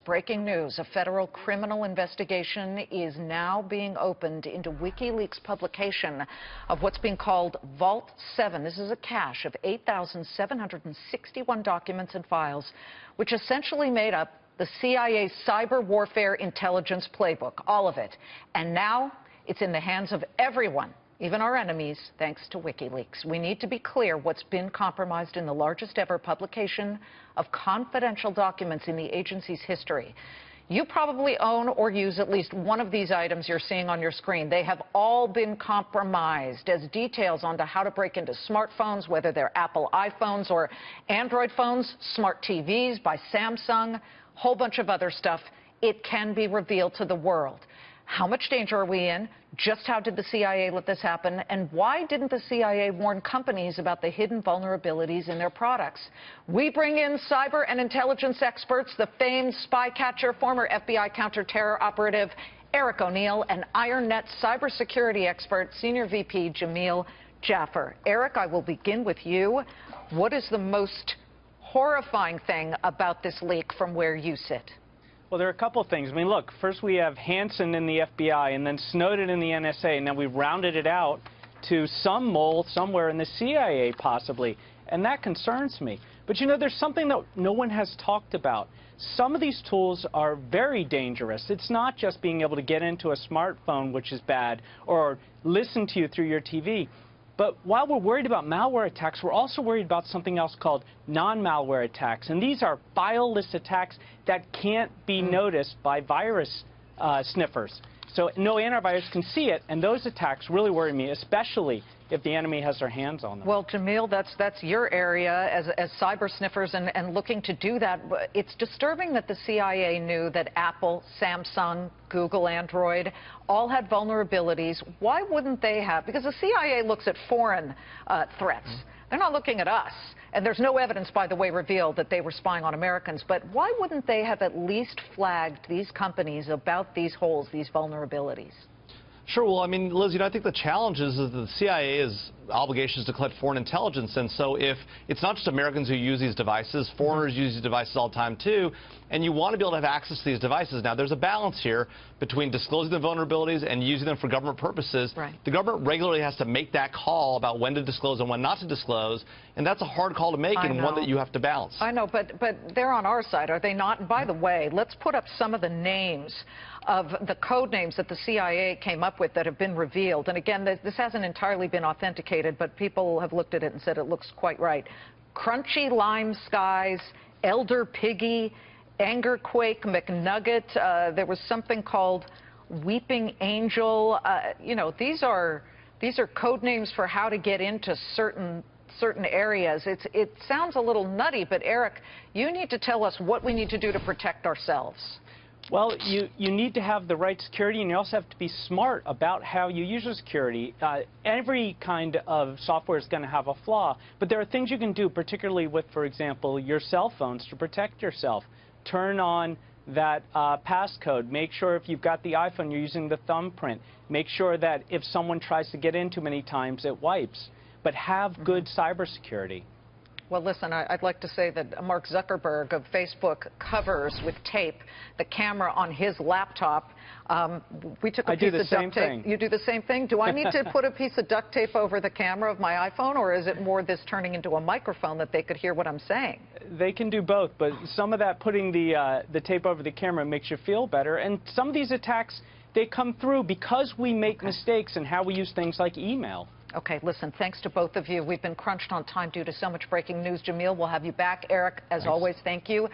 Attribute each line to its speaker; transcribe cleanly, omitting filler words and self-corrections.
Speaker 1: breaking news. A federal criminal investigation is now being opened into WikiLeaks' publication of what's being called Vault 7. This is a cache of 8,761 documents and files, which essentially made up the CIA's cyber warfare intelligence playbook, all of it. And now it's in the hands of everyone, even our enemies, thanks to WikiLeaks. We need to be clear what's been compromised in the largest ever publication of confidential documents in the agency's history. You probably own or use at least one of these items you're seeing on your screen. They have all been compromised as details onto how to break into smartphones, whether they're Apple iPhones or Android phones, smart TVs by Samsung, whole bunch of other stuff. It can be revealed to the world. How much danger are we in? Just how did the CIA let this happen? And why didn't the CIA warn companies about the hidden vulnerabilities in their products? We bring in cyber and intelligence experts, the famed spy catcher, former FBI counterterror operative Eric O'Neill, and IronNet cybersecurity expert, Senior VP Jamil Jaffer. Eric, I will begin with you. What is the most horrifying thing about this leak from where you sit?
Speaker 2: Well, there are a couple of things. I mean, look, first we have Hansen in the FBI and then Snowden in the NSA, and then we've rounded it out to some mole somewhere in the CIA, possibly. And that concerns me. But, you know, there's something that no one has talked about. Some of these tools are very dangerous. It's not just being able to get into a smartphone, which is bad, or listen to you through your TV. But while we're worried about malware attacks, we're also worried about something else called non-malware attacks. And these are fileless attacks that can't be noticed by virus sniffers. So no antivirus can see it, and those attacks really worry me, especially if the enemy has their hands on them.
Speaker 1: Well, Jamil, that's your area as cyber sniffers and looking to do that. It's disturbing that the CIA knew that Apple, Samsung, Google, Android all had vulnerabilities. Why wouldn't they have? Because the CIA looks at foreign threats. They're not looking at us. And there's no evidence, by the way, revealed that they were spying on Americans. But why wouldn't they have at least flagged these companies about these holes, these vulnerabilities?
Speaker 3: Sure. Well, I mean, Liz, I think the challenge is that the CIA's obligations to collect foreign intelligence. And so if it's not just Americans who use these devices, foreigners use these devices all the time, too, and you want to be able to have access to these devices. Now, there's a balance here between disclosing the vulnerabilities and using them for government purposes.
Speaker 1: Right.
Speaker 3: The government regularly has to make that call about when to disclose and when not to disclose, and that's a hard call to make and one that you have to balance.
Speaker 1: I know, but they're on our side, are they not? And by the way, let's put up some of the names of the code names that the CIA came up with that have been revealed. And again, this hasn't entirely been authenticated, but people have looked at it and said it looks quite right. Crunchy Lime Skies, Elder Piggy, Angerquake McNugget. There was something called Weeping Angel. You know, these are code names for how to get into certain areas. It sounds a little nutty, but Eric, you need to tell us what we need to do to protect ourselves.
Speaker 2: Well, you need to have the right security, and you also have to be smart about how you use your security. Every kind of software is going to have a flaw, but there are things you can do, particularly with, for example, your cell phones, to protect yourself. Turn on that passcode. Make sure if you've got the iPhone, you're using the thumbprint. Make sure that if someone tries to get in too many times, it wipes. But have good cybersecurity.
Speaker 1: Well, listen, I'd like to say that Mark Zuckerberg of Facebook covers with tape the camera on his laptop. We took a piece of duct tape. You do the same thing? Do I need to put a piece of duct tape over the camera of my iPhone, or is it more this turning into a microphone that they could hear what I'm saying?
Speaker 2: They can do both, but some of that putting the tape over the camera makes you feel better. And some of these attacks, they come through because we make mistakes in how we use things like email.
Speaker 1: Okay, listen, thanks to both of you. We've been crunched on time due to so much breaking news. Jamil, we'll have you back. Eric, as always, thank you.